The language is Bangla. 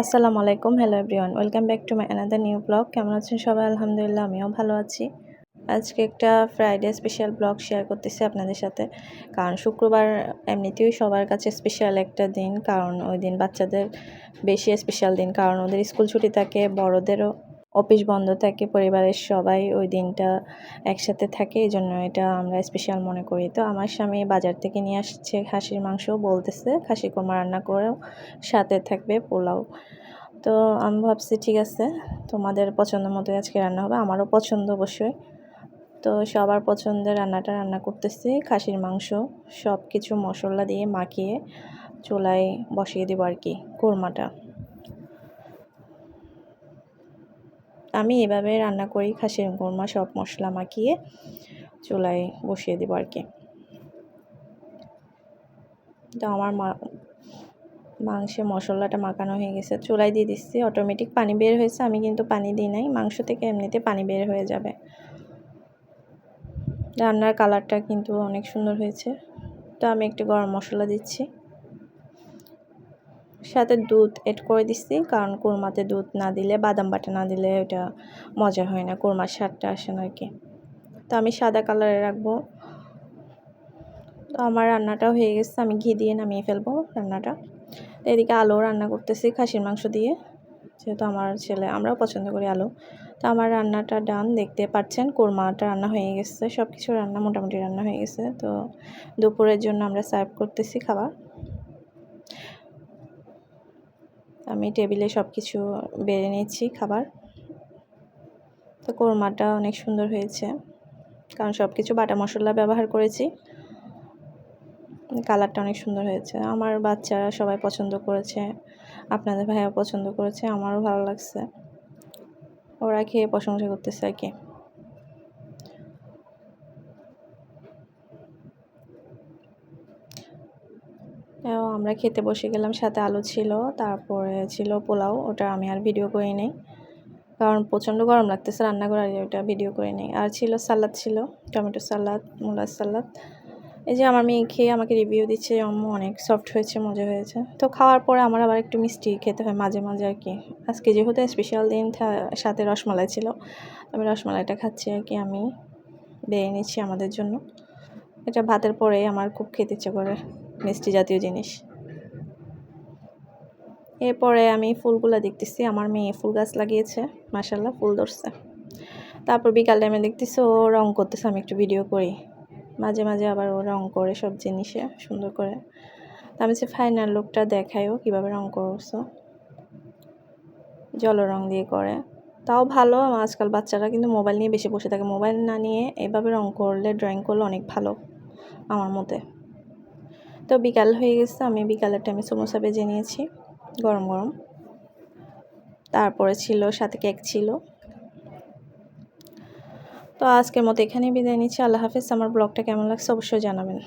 আসসালামু আলাইকুম, hello everyone, welcome back to my another new blog. কেমন আছেন সবাই? আলহামদুলিল্লাহ, আমিও ভালো আছি। আজকে একটা ফ্রাইডে স্পেশাল ব্লগ শেয়ার করতেছি আপনাদের সাথে। কারণ শুক্রবার এমনিতেই সবার কাছে স্পেশাল একটা দিন, কারণ ওই দিন বাচ্চাদের বেশি স্পেশাল দিন, কারণ ওদের স্কুল ছুটি থাকে, বড়োদেরও অফিস বন্ধ থাকে, পরিবারের সবাই ওই দিনটা একসাথে থাকে, এই জন্য এটা আমরা স্পেশাল মনে করি। তো আমার স্বামী বাজার থেকে নিয়ে আসছে খাসির মাংস, বলতেছে খাসি কোরমা রান্না করেও, সাথে থাকবে পোলাও। তো আমি ভাবছি ঠিক আছে, তোমাদের পছন্দ মতোই আজকে রান্না হবে, আমারও পছন্দ অবশ্যই। তো সবার পছন্দের রান্নাটা রান্না করতেছি, খাসির মাংস সব কিছু মশলা দিয়ে মাখিয়ে চুলায় বসিয়ে দেবো আর কি কোরমাটা। আমি এভাবে রান্না করি খাসির কোরমা, সব মশলা মাখিয়ে চুলায় বসিয়ে দেবো আর কি। তো আমার মাংসে মশলাটা মাখানো হয়ে গেছে, চুলায় দিয়ে দিচ্ছি, অটোমেটিক পানি বের হয়েছে, আমি কিন্তু পানি দিই নাই, মাংস থেকে এমনিতে পানি বের হয়ে যাবে। রান্নার কালারটা কিন্তু অনেক সুন্দর হয়েছে। তো আমি একটু গরম মশলা দিচ্ছি, সাথে দুধ এড করে দিচ্ছি, কারণ কোরমাতে দুধ না দিলে, বাদাম বাটা না দিলে ওটা মজা হয় না, কোরমার স্বাদটা আসে না আর কি। তো আমি সাদা কালারে রাখবো। তো আমার রান্নাটাও হয়ে গেছে, আমি ঘি দিয়ে নামিয়ে ফেলবো রান্নাটা। এদিকে আলু রান্না করতেছি খাসির মাংস দিয়ে, যেহেতু আমার ছেলে, আমরাও পছন্দ করি আলু। তো আমার রান্নাটা ডান, দেখতে পাচ্ছেন কোরমাটা রান্না হয়ে গেছে, সব কিছু রান্না মোটামুটি রান্না হয়ে গেছে। তো দুপুরের জন্য আমরা সার্ভ করতেছি খাবার। আমি টেবিলে সব কিছু বেড়ে নিয়েছি খাবার। তো কোরমাটা অনেক সুন্দর হয়েছে, কারণ সব কিছু বাটা মশলা ব্যবহার করেছি, কালারটা অনেক সুন্দর হয়েছে। আমার বাচ্চারা সবাই পছন্দ করেছে, আপনাদের ভাইয়া পছন্দ করেছে, আমারও ভালো লাগছে, ওরা খেয়ে প্রশংসা করতেছে আর কি। আমরা খেতে বসে গেলাম, সাথে আলু ছিল, তারপরে ছিল পোলাও, ওটা আমি আর ভিডিও করি নাই, কারণ প্রচণ্ড গরম লাগতেছে রান্না করে, ওটা ভিডিও করে নেই। আর ছিল সালাদ, ছিল টমেটো সালাদ, মূলার সালাদ। এই যে আমার মেয়ে খেয়ে আমাকে রিভিউ দিচ্ছে, আম্মু অনেক সফট হয়েছে, মজা হয়েছে। তো খাওয়ার পরে আমার আবার একটু মিষ্টি খেতে হয় মাঝে মাঝে আর কি। আজকে যেহেতু স্পেশাল দিন, সাথে রসমালাই ছিল, আমি রসমালাইটা খাচ্ছি আর কি। আমি বেড়ে নিচ্ছি আমাদের জন্য, এটা ভাতের পরে আমার খুব খেতে ইচ্ছে করে মিষ্টি জাতীয় জিনিস। এরপরে আমি ফুলগুলো দেখতেছি, আমার মেয়ে ফুল গাছ লাগিয়েছে, মাশাআল্লাহ ফুল ধরছে। তারপর বিকাল টাইমে দেখতেছি ও রং করতেছে, আমি একটু ভিডিও করি, মাঝে মাঝে আবার ও রং করে সব জিনিসে সুন্দর করে। তো আমি যে ফাইনাল লুকটা দেখাইও কীভাবে রং করছো, জল রং দিয়ে করে, তাও ভালো। আজকাল বাচ্চারা কিন্তু মোবাইল নিয়ে বেশি বসে থাকে, মোবাইল না নিয়ে এভাবে রং করলে, ড্রয়িং করলে অনেক ভালো আমার মতে। তো বিকাল হয়ে গেছে, আমি বিকালের টাইমে সমোসা ভেজে নিয়েছি গরম গরম, তারপরে ছিল সাথে কেক ছিল। তো আজকের মতো এখানেই বিদায় নিচ্ছি, আল্লাহ হাফেজ। আমার ব্লগটা কেমন লাগছে অবশ্যই জানাবেন।